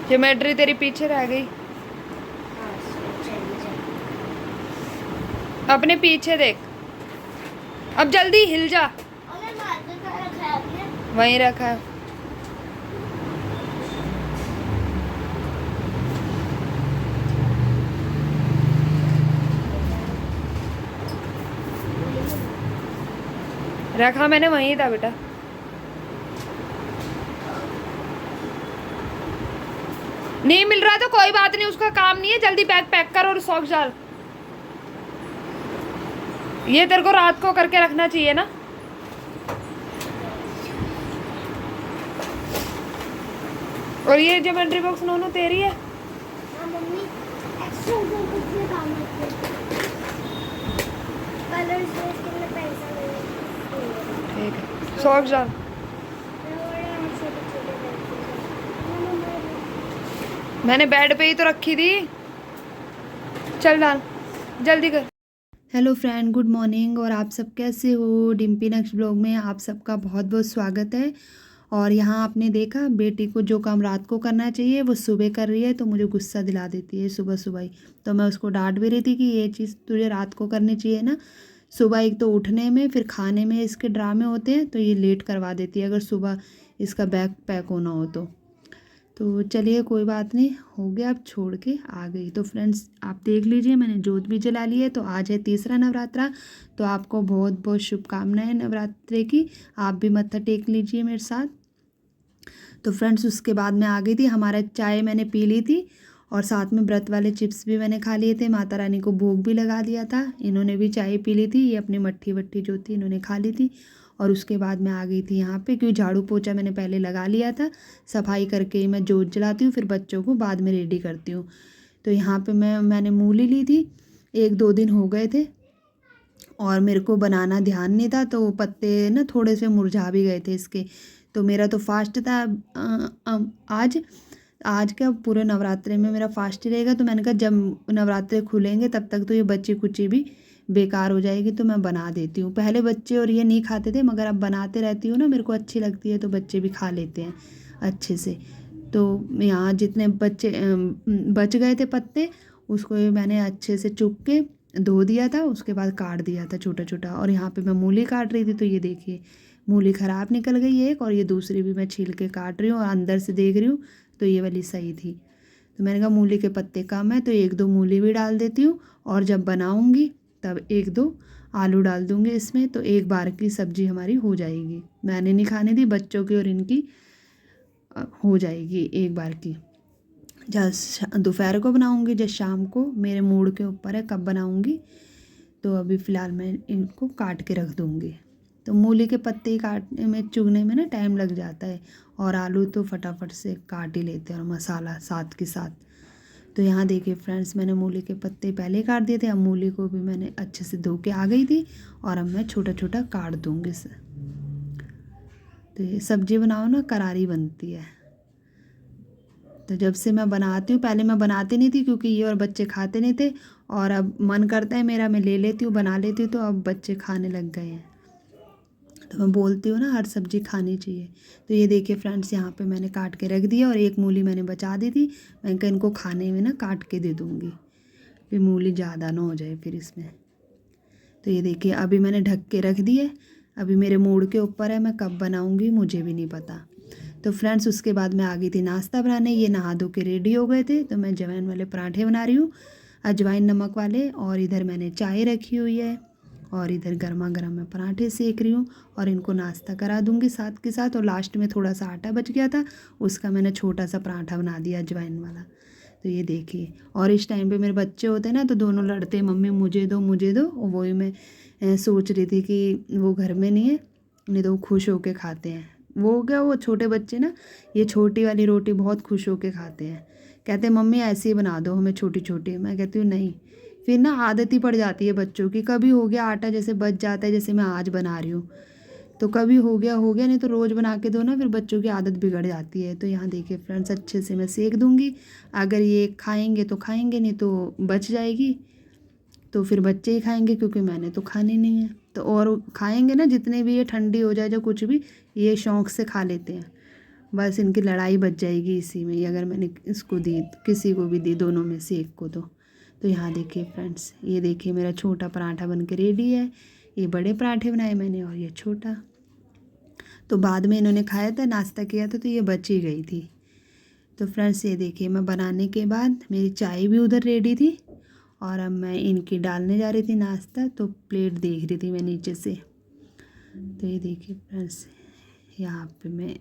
Geometry तेरी पीछे रह गई। अपने पीछे देख, अब जल्दी हिल जा। वहीं रखा है। रखा मैंने वहीं था बेटा। नहीं मिल रहा तो कोई बात नहीं, उसका काम नहीं है। जल्दी बैग पैक कर और सॉक्स डाल। ये तेरे को रात को करके रखना चाहिए ना। और ये ज्योमेट्री बॉक्स नोनू तेरी है। ठीक है, सॉक्स डाल। मैंने बेड पे ही तो रखी थी। चल डाल, जल्दी कर। Hello friend, good morning. और आप सब कैसे हो? डिम्पी नेक्स्ट ब्लॉग में आप सबका बहुत बहुत स्वागत है। और यहाँ आपने देखा, बेटी को जो काम रात को करना चाहिए वो सुबह कर रही है, तो मुझे गुस्सा दिला देती है सुबह सुबह ही। तो मैं उसको डांट भी रही थी कि ये चीज़ तुझे रात को करनी चाहिए ना। सुबह एक तो उठने में, फिर खाने में इसके ड्रामे होते हैं, तो ये लेट करवा देती है अगर सुबह इसका बैग पैक होना हो तो चलिए कोई बात नहीं, हो गया। अब छोड़ के आ गई। तो फ्रेंड्स आप देख लीजिए, मैंने जोत भी जला ली है। तो आज है तीसरा नवरात्रा, तो आपको बहुत बहुत शुभकामनाएं नवरात्रे की। आप भी मत्था टेक लीजिए मेरे साथ। तो फ्रेंड्स उसके बाद मैं आ गई थी। हमारा चाय मैंने पी ली थी और साथ में व्रत वाले चिप्स भी मैंने खा लिए थे। माता रानी को भोग भी लगा दिया था। इन्होंने भी चाय पी ली थी। ये अपनी मट्ठी वट्ठी जो थी इन्होंने खा ली थी। और उसके बाद मैं आ गई थी यहाँ पे, क्योंकि झाड़ू पोछा मैंने पहले लगा लिया था। सफाई करके ही मैं जोत जलाती हूँ, फिर बच्चों को बाद में रेडी करती हूँ। तो यहाँ पे मैंने मूली ली थी। 1-2 दिन हो गए थे और मेरे को बनाना ध्यान नहीं था, तो पत्ते ना थोड़े से मुरझा भी गए थे इसके। तो मेरा तो फास्ट था आज आज का पूरे नवरात्रे में मेरा फास्ट ही रहेगा। तो मैंने कहा जब नवरात्रे खुलेंगे तब तक तो ये बच्ची कुची भी बेकार हो जाएगी, तो मैं बना देती हूँ। पहले बच्चे और ये नहीं खाते थे, मगर अब बनाते रहती हूँ ना, मेरे को अच्छी लगती है, तो बच्चे भी खा लेते हैं अच्छे से। तो यहाँ जितने बच्चे बच गए थे पत्ते, उसको मैंने अच्छे से चुप के धो दिया था। उसके बाद काट दिया था छोटा छोटा। और यहाँ पे मैं मूली काट रही थी, तो ये देखिए मूली ख़राब निकल गई एक, और ये दूसरी भी मैं छील के काट रही हूँ और अंदर से देख रही हूँ तो ये वाली सही थी। तो मैंने कहा मूली के पत्ते कम है, तो 1-2 मूली भी डाल देती हूँ। और जब बनाऊँगी तब 1-2 आलू डाल दूँगी इसमें, तो एक बार की सब्ज़ी हमारी हो जाएगी। मैंने नहीं खानी थी, बच्चों की और इनकी हो जाएगी एक बार की। जब दोपहर को बनाऊँगी जब शाम को, मेरे मूड के ऊपर है कब बनाऊँगी। तो अभी फ़िलहाल मैं इनको काट के रख दूँगी। तो मूली के पत्ते काटने में, चुगने में ना टाइम लग जाता है, और आलू तो फटाफट से काट ही लेते हैं और मसाला साथ के साथ। तो यहाँ देखिए फ्रेंड्स, मैंने मूली के पत्ते पहले काट दिए थे। अब मूली को भी मैंने अच्छे से धो के आ गई थी, और अब मैं छोटा छोटा काट दूँगी इसे। तो ये सब्ज़ी बनाओ ना करारी बनती है। तो जब से मैं बनाती हूँ, पहले मैं बनाती नहीं थी क्योंकि ये और बच्चे खाते नहीं थे, और अब मन करता है मेरा, मैं ले लेती हूँ बना लेती हूँ, तो अब बच्चे खाने लग गए हैं। तो मैं बोलती हूँ ना हर सब्ज़ी खानी चाहिए। तो ये देखिए फ्रेंड्स, यहाँ पे मैंने काट के रख दिया, और एक मूली मैंने बचा दी थी। मैं कहा इनको खाने में ना काट के दे दूँगी, फिर मूली ज़्यादा ना हो जाए फिर इसमें। तो ये देखिए अभी मैंने ढक के रख दिए। अभी मेरे मूड के ऊपर है, मैं कब बनाऊँगी मुझे भी नहीं पता। तो फ्रेंड्स उसके बाद मैं आ गई थी नाश्ता बनाने। ये नहा धो के रेडी हो गए थे, तो मैं अजवाइन वाले पराठे बना रही हूँ, अजवाइन नमक वाले। और इधर मैंने चाय रखी हुई है, और इधर गर्मा गर्म मैं पराठे सेक रही हूँ, और इनको नाश्ता करा दूँगी साथ के साथ। और लास्ट में थोड़ा सा आटा बच गया था, उसका मैंने छोटा सा पराठा बना दिया अजवाइन वाला। तो ये देखिए, और इस टाइम पे मेरे बच्चे होते हैं ना, तो दोनों लड़ते हैं, मम्मी मुझे दो मुझे दो। और वही मैं सोच रही थी कि वो घर में नहीं है, नहीं तो वो खुश होके खाते हैं। वो हो गया, वो छोटे बच्चे ना, ये छोटी वाली रोटी बहुत खुश होके खाते हैं। कहते हैं मम्मी ऐसे ही बना दो हमें छोटी छोटी। मैं कहती हूँ नहीं, फिर ना आदत ही पड़ जाती है बच्चों की। कभी हो गया आटा जैसे बच जाता है, जैसे मैं आज बना रही हूँ, तो कभी हो गया, नहीं तो रोज़ बना के दो ना, फिर बच्चों की आदत बिगड़ जाती है। तो यहाँ देखिए फ्रेंड्स, अच्छे से मैं सेक दूँगी। अगर ये खाएंगे तो खाएंगे, नहीं तो बच जाएगी, तो फिर बच्चे ही खाएंगे, क्योंकि मैंने तो खानी नहीं है। तो और खाएंगे ना जितने भी, ये ठंडी हो जाए जो कुछ भी, ये शौक़ से खा लेते हैं। बस इनकी लड़ाई बच जाएगी इसी में ही, अगर मैंने इसको दी किसी को भी दी, दोनों में से एक को तो यहाँ देखिए फ्रेंड्स, ये देखिए मेरा छोटा पराठा बन के रेडी है। ये बड़े पराठे बनाए मैंने और ये छोटा, तो बाद में इन्होंने खाया था, नाश्ता किया था, तो ये बच ही गई थी। तो फ्रेंड्स ये देखिए मैं बनाने के बाद मेरी चाय भी उधर रेडी थी और अब मैं इनकी डालने जा रही थी नाश्ता, तो प्लेट देख रही थी मैं नीचे से। तो ये देखिए फ्रेंड्स, यहाँ पे मैं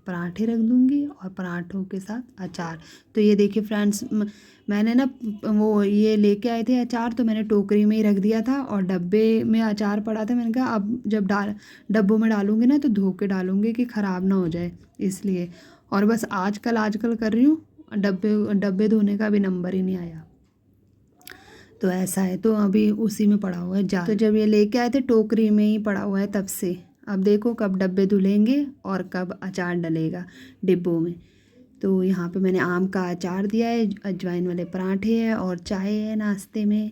पराठे रख दूँगी और पराठों के साथ अचार। तो ये देखिए फ्रेंड्स, मैंने ना वो ये लेके आए थे अचार, तो मैंने टोकरी में ही रख दिया था और डब्बे में अचार पड़ा था। मैंने कहा अब जब डब्बों में डालूँगी ना तो धो के डालूँगी कि ख़राब ना हो जाए, इसलिए। और बस आजकल कर रही हूँ, डब्बे धोने का भी नंबर ही नहीं आया। तो ऐसा है, तो अभी उसी में पड़ा हुआ है जाल। तो जब ये लेके आए थे टोकरी में ही पड़ा हुआ है तब से। अब देखो कब डब्बे धुलेंगे और कब अचार डलेगा डिब्बों में। तो यहाँ पे मैंने आम का अचार दिया है, अजवाइन वाले पराठे है और चाय है नाश्ते में।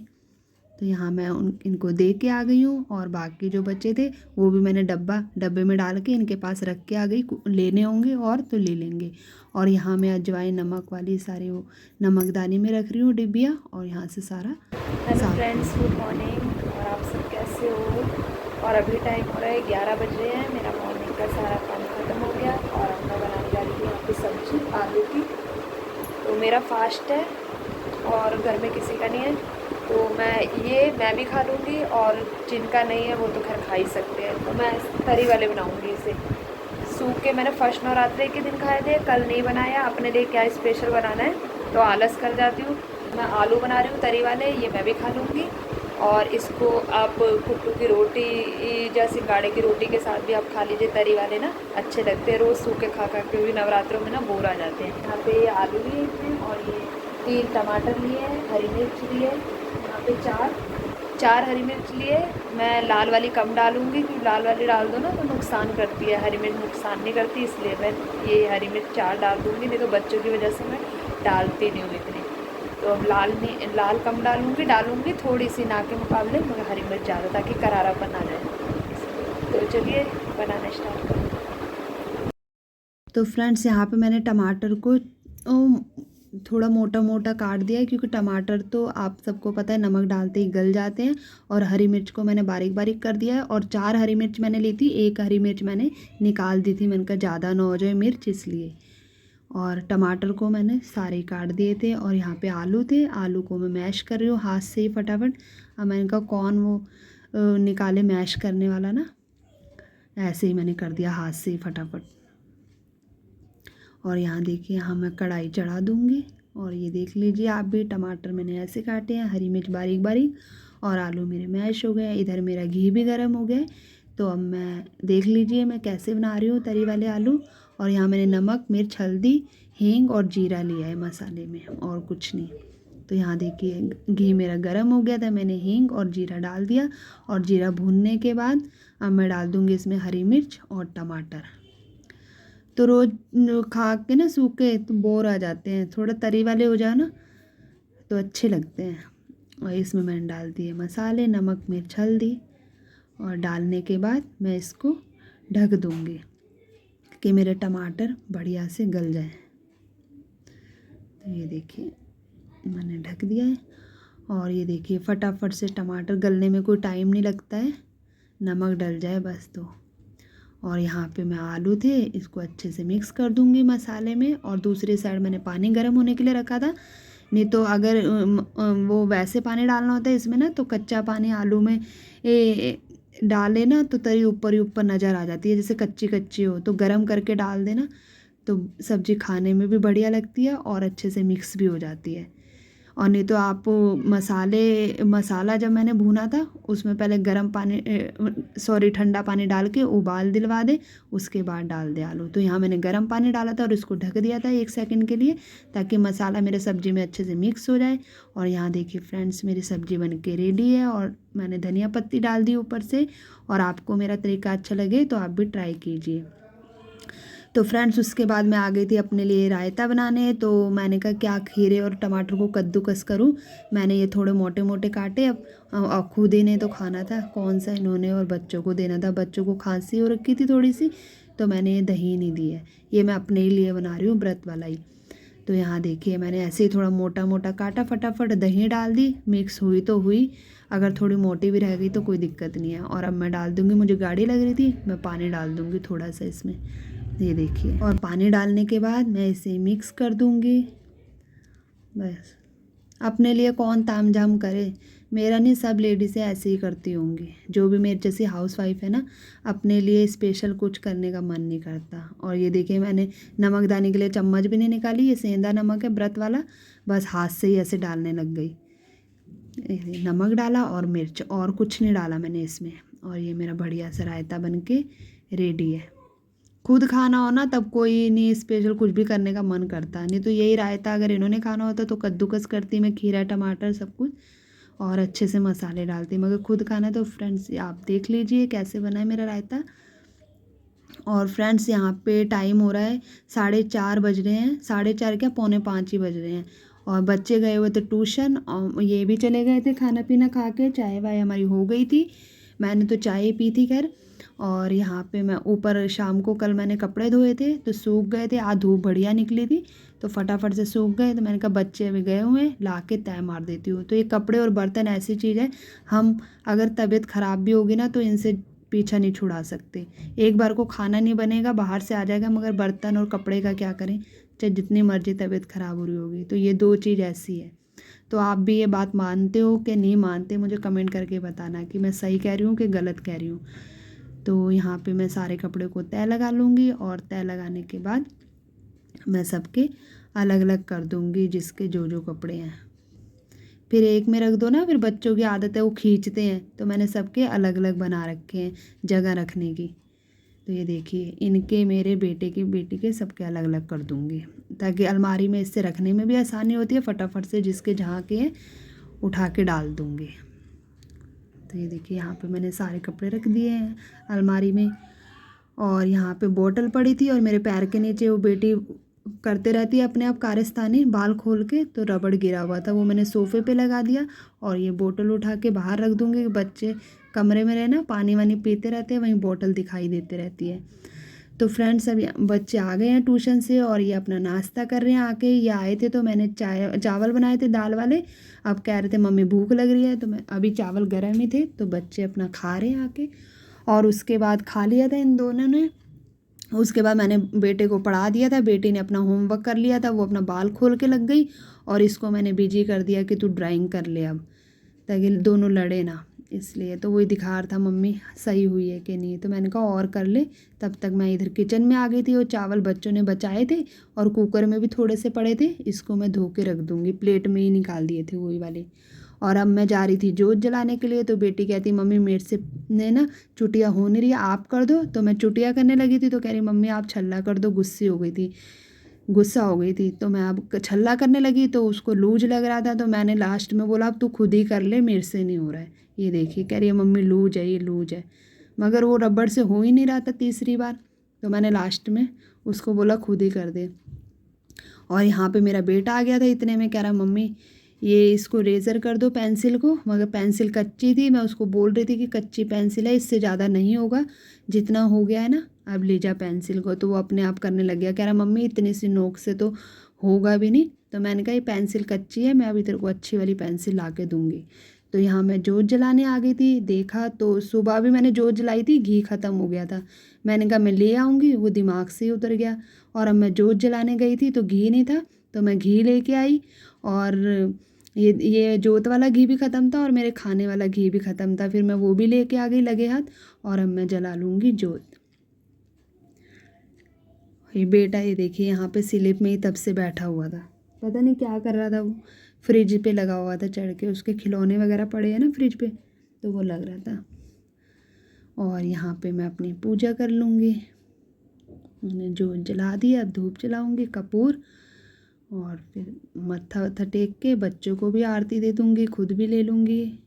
तो यहाँ मैं इनको दे के आ गई हूँ और बाकी जो बच्चे थे वो भी मैंने डब्बे में डाल के इनके पास रख के आ गई। लेने होंगे और तो ले लेंगे। और यहाँ मैं अजवाइन नमक वाली सारी वो नमकदानी में रख रही हूँ डिब्बियाँ, और यहाँ से सारा। Hello friends, good morning. और आप सब कैसे हो? और अभी टाइम हो रहा है 11 बज रहे हैं। मेरा मॉर्निंग का सारा काम ख़त्म हो गया और अब मैं बनाने जा रही हूँ यहाँ पे सब्जी आलू की। तो मेरा फास्ट है और घर में किसी का नहीं है, तो मैं भी खा लूँगी और जिनका नहीं है वो तो खैर खा ही सकते हैं। तो मैं तरी वाले बनाऊँगी इसे। सूखे मैंने फर्स्ट नवरात्रि के दिन खाए थे, कल नहीं बनाया। अपने लिए क्या स्पेशल बनाना है तो आलस कर जाती हूँ। मैं आलू बना रही हूँ तरी वाले, ये मैं भी खा लूँगी। और इसको आप कुट्टू की रोटी या सिंगाड़े की रोटी के साथ भी आप खा लीजिए, तरी वाले ना अच्छे लगते हैं। रोज़ सूखे खा के भी नवरात्रों में ना बोर आ जाते हैं। यहाँ पे आलू लिए हैं और ये 3 टमाटर लिए हैं, हरी मिर्च लिए, यहाँ पे 4 हरी मिर्च लिए। मैं लाल वाली कम डालूँगी क्योंकि लाल वाली डाल दो ना तो नुकसान करती है, हरी मिर्च नुकसान नहीं करती, इसलिए मैं ये हरी मिर्च 4 डाल दूँगी। नहीं तो बच्चों की वजह से मैं डालती नहीं हूँ इतनी। तो अब लाल कम डालूँगी थोड़ी सी ना के मुकाबले, मगर हरी मिर्च ज़्यादा ताकि करारापन आ जाए। तो चलिए बनाना स्टार्ट करें। तो फ्रेंड्स यहाँ पे मैंने टमाटर को थोड़ा मोटा मोटा काट दिया है, क्योंकि टमाटर तो आप सबको पता है नमक डालते ही गल जाते हैं। और हरी मिर्च को मैंने बारीक बारीक कर दिया है। और 4 हरी मिर्च मैंने ली थी, 1 हरी मिर्च मैंने निकाल दी थी, मैंने कहा ज़्यादा ना हो जाए मिर्च, इसलिए। और टमाटर को मैंने सारे काट दिए थे। और यहाँ पे आलू थे, आलू को मैं मैश कर रही हूँ हाथ से ही फटाफट। अब मैंने कहा कौन वो निकाले मैश करने वाला ना, ऐसे ही मैंने कर दिया हाथ से ही फटाफट। और यहाँ देखिए, यहाँ मैं कढ़ाई चढ़ा दूँगी। और ये देख लीजिए आप भी, टमाटर मैंने ऐसे काटे हैं, हरी मिर्च बारीक बारीक, और आलू मेरे मैश हो गए। इधर मेरा घी भी गर्म हो गया। तो अब मैं देख लीजिए मैं कैसे बना रही हूँ तरी वाले आलू। और यहाँ मैंने नमक, मिर्च, हल्दी, हींग और जीरा लिया है मसाले में, और कुछ नहीं। तो यहाँ देखिए घी मेरा गर्म हो गया था, मैंने हींग और जीरा डाल दिया। और जीरा भूनने के बाद अब मैं डाल दूँगी इसमें हरी मिर्च और टमाटर। तो रोज़ खा के ना सूखे तो बोर आ जाते हैं, थोड़ा तरी वाले हो जाए ना तो अच्छे लगते हैं। और इसमें मैंने डाल दिए मसाले, नमक, मिर्च, हल्दी। और डालने के बाद मैं इसको ढक दूँगी कि मेरे टमाटर बढ़िया से गल जाए। तो ये देखिए मैंने ढक दिया है। और ये देखिए फटाफट से टमाटर गलने में कोई टाइम नहीं लगता है, नमक डल जाए बस। तो और यहाँ पे मैं आलू थे, इसको अच्छे से मिक्स कर दूँगी मसाले में। और दूसरी साइड मैंने पानी गर्म होने के लिए रखा था। नहीं तो अगर वो वैसे पानी डालना होता है इसमें ना, तो कच्चा पानी आलू में डाले ना तो तरी ऊपर ही ऊपर नज़र आ जाती है, जैसे कच्ची कच्ची हो। तो गर्म करके डाल देना तो सब्ज़ी खाने में भी बढ़िया लगती है और अच्छे से मिक्स भी हो जाती है। और नहीं तो आप मसाला जब मैंने भूना था उसमें पहले ठंडा पानी डाल के उबाल दिलवा दे, उसके बाद डाल दे आलू। तो यहाँ मैंने गर्म पानी डाला था और इसको ढक दिया था 1 सेकंड के लिए, ताकि मसाला मेरे सब्ज़ी में अच्छे से मिक्स हो जाए। और यहाँ देखिए फ्रेंड्स मेरी सब्ज़ी बन के रेडी है और मैंने धनिया पत्ती डाल दी ऊपर से। और आपको मेरा तरीका अच्छा लगे तो आप भी ट्राई कीजिए। तो फ्रेंड्स उसके बाद मैं आ गई थी अपने लिए रायता बनाने। तो मैंने कहा क्या खीरे और टमाटर को कद्दूकस करूं। मैंने ये थोड़े मोटे मोटे काटे। अब खुद ही ने तो खाना था, कौन सा इन्होंने और बच्चों को देना था। बच्चों को खांसी हो रखी थी थोड़ी सी, तो मैंने ये दही नहीं दी है, ये मैं अपने ही लिए बना रही हूँ, व्रत वाला ही। तो यहाँ देखिए मैंने ऐसे ही थोड़ा मोटा मोटा काटा, फटाफट दही डाल दी, मिक्स हुई तो हुई, अगर थोड़ी मोटी भी रह गई तो कोई दिक्कत नहीं है। और अब मैं डाल दूँगी, मुझे गाढ़ी लग रही थी, मैं पानी डाल दूँगी थोड़ा सा इसमें, ये देखिए। और पानी डालने के बाद मैं इसे मिक्स कर दूँगी। बस अपने लिए कौन ताम झाम करे, मेरा नहीं, सब लेडीज़ें ऐसे ही करती होंगी, जो भी मेरे जैसी हाउस वाइफ है ना, अपने लिए स्पेशल कुछ करने का मन नहीं करता। और ये देखिए मैंने नमकदानी के लिए चम्मच भी नहीं निकाली, ये सेंधा नमक है व्रत वाला, बस हाथ से ही ऐसे डालने लग गई। नमक डाला और मिर्च, और कुछ नहीं डाला मैंने इसमें। और ये मेरा बढ़िया सा रायता बन के रेडी है। खुद खाना हो ना तब कोई नहीं स्पेशल कुछ भी करने का मन करता, नहीं तो यही रायता अगर इन्होंने खाना होता तो कद्दूकस करती मैं, खीरा टमाटर सब कुछ, और अच्छे से मसाले डालती, मगर खुद खाना तो फ्रेंड्स आप देख लीजिए कैसे बना है मेरा रायता। और फ्रेंड्स यहाँ पे टाइम हो रहा है 4:30 बज रहे हैं, 4:30 क्या 4:45 ही बज रहे हैं। और बच्चे गए हुए थे ट्यूशन, और ये भी चले गए थे खाना पीना खा के, चाय वाय हमारी हो गई थी, मैंने तो चाय पी थी खैर। और यहाँ पे मैं ऊपर शाम को कल मैंने कपड़े धोए थे तो सूख गए थे, आज धूप बढ़िया निकली थी तो फटाफट से सूख गए, तो मैंने कहा बच्चे अभी गए हुए हैं, ला के तय मार देती हूँ। तो ये कपड़े और बर्तन ऐसी चीज़ है, हम अगर तबीयत ख़राब भी होगी ना तो इनसे पीछा नहीं छुड़ा सकते। एक बार को खाना नहीं बनेगा, बाहर से आ जाएगा, मगर बर्तन और कपड़े का क्या करें, चाहे जितनी मर्जी तबीयत ख़राब हो रही होगी। तो ये दो चीज़ ऐसी है। तो आप भी ये बात मानते हो कि नहीं मानते, मुझे कमेंट करके बताना कि मैं सही कह रही हूँ कि गलत कह रही हूँ। तो यहाँ पे मैं सारे कपड़े को तय लगा लूँगी, और तय लगाने के बाद मैं सबके अलग अलग कर दूँगी, जिसके जो जो कपड़े हैं। फिर एक में रख दो ना, फिर बच्चों की आदत है वो खींचते हैं, तो मैंने सबके अलग अलग बना रखे हैं जगह रखने की। तो ये देखिए इनके, मेरे बेटे की, बेटी के, सबके अलग अलग कर दूँगी, ताकि अलमारी में इससे रखने में भी आसानी होती है, फटाफट से जिसके जहाँ के हैं उठा के डाल दूँगी। तो ये देखिए यहाँ पे मैंने सारे कपड़े रख दिए हैं अलमारी में। और यहाँ पे बोतल पड़ी थी, और मेरे पैर के नीचे वो बेटी करते रहती है अपने आप कारस्तानी, बाल खोल के, तो रबड़ गिरा हुआ था, वो मैंने सोफ़े पे लगा दिया। और ये बोतल उठा के बाहर रख दूँगी, बच्चे कमरे में रहे ना, पानी वानी पीते रहते हैं, वहीं बोतल दिखाई देती रहती है। तो फ्रेंड्स अब बच्चे आ गए हैं ट्यूशन से, और ये अपना नाश्ता कर रहे हैं आके। ये आए थे तो मैंने चावल बनाए थे दाल वाले, अब कह रहे थे मम्मी भूख लग रही है, तो मैं अभी चावल गर्म ही थे, तो बच्चे अपना खा रहे हैं आके। और उसके बाद खा लिया था इन दोनों ने। उसके बाद मैंने बेटे को पढ़ा दिया था, बेटी ने अपना होमवर्क कर लिया था, वो अपना बाल खोल के लग गई, और इसको मैंने बिजी कर दिया कि तू ड्राइंग कर ले अब, ताकि दोनों लड़े ना, इसलिए। तो वही दिखा रहा था मम्मी सही हुई है कि नहीं, तो मैंने कहा और कर ले। तब तक मैं इधर किचन में आ गई थी, और चावल बच्चों ने बचाए थे और कुकर में भी थोड़े से पड़े थे, इसको मैं धो के रख दूँगी, प्लेट में ही निकाल दिए थे वही वाले। और अब मैं जा रही थी जोत जलाने के लिए, तो बेटी कहती मम्मी मेरे से ने ना चुटिया हो नहीं रही, आप कर दो। तो मैं चुटिया करने लगी थी, तो कह रही मम्मी आप छल्ला कर दो, गुस्सा हो गई थी। तो मैं अब छल्ला करने लगी, तो उसको लूज लग रहा था, तो मैंने लास्ट में बोला अब तू खुद ही कर ले, मेरे से नहीं हो रहा है। ये देखिए कह रही है मम्मी लूज है, ये लूज है, मगर वो रबड़ से हो ही नहीं रहा था तीसरी बार, तो मैंने लास्ट में उसको बोला खुद ही कर दे। और यहाँ पे मेरा बेटा आ गया था, इतने में कह रहा मम्मी ये इसको रेज़र कर दो पेंसिल को, मगर पेंसिल कच्ची थी, मैं उसको बोल रही थी कि कच्ची पेंसिल है, इससे ज़्यादा नहीं होगा, जितना हो गया है ना अब ले जा पेंसिल को। तो वो अपने आप करने लग गया, कह रहा मम्मी इतनी सी नोक से तो होगा भी नहीं। तो मैंने कहा ये पेंसिल कच्ची है, मैं अभी तेरे को अच्छी वाली पेंसिल ला के दूँगी। तो यहाँ मैं जोत जलाने आ गई थी, देखा तो सुबह भी मैंने जोत जलाई थी, घी ख़त्म हो गया था, मैंने कहा मैं ले आऊँगी, वो दिमाग से ही उतर गया। और अब मैं जोत जलाने गई थी तो घी नहीं था, तो मैं घी लेके आई, और ये जोत वाला घी भी ख़त्म था, और मेरे खाने वाला घी भी ख़त्म था, फिर मैं वो भी लेके आ गई लगे हाथ। और अब मैं जला लूँगी जोत। ये बेटा ये देखिए यहाँ पे स्लिप में ही तब से बैठा हुआ था, पता नहीं क्या कर रहा था, वो फ्रिज पे लगा हुआ था चढ़ के, उसके खिलौने वगैरह पड़े हैं ना फ्रिज पे, तो वो लग रहा था। और यहाँ पे मैं अपनी पूजा कर लूँगी, मैंने जोत जला दी, अब धूप जलाऊँगी कपूर, और फिर मत्था वत्था टेक के बच्चों को भी आरती दे दूँगी, खुद भी ले लूँगी।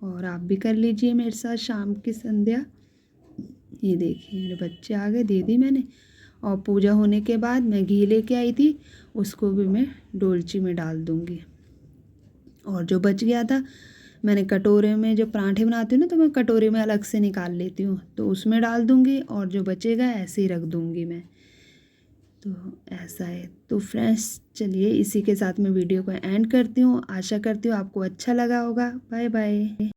और आप भी कर लीजिए मेरे साथ शाम की संध्या। ये देखिए मेरे बच्चे आ गए, दे दी मैंने। और पूजा होने के बाद मैं घी लेके आई थी, उसको भी मैं डोलची में डाल दूँगी। और जो बच गया था मैंने कटोरे में जो पराठे बनाती हूँ ना, तो मैं कटोरे में अलग से निकाल लेती हूँ, तो उसमें डाल दूँगी और जो बचेगा ऐसे ही रख दूँगी मैं। तो ऐसा है। तो फ्रेंड्स चलिए इसी के साथ मैं वीडियो को एंड करती हूँ। आशा करती हूँ आपको अच्छा लगा होगा। Bye bye.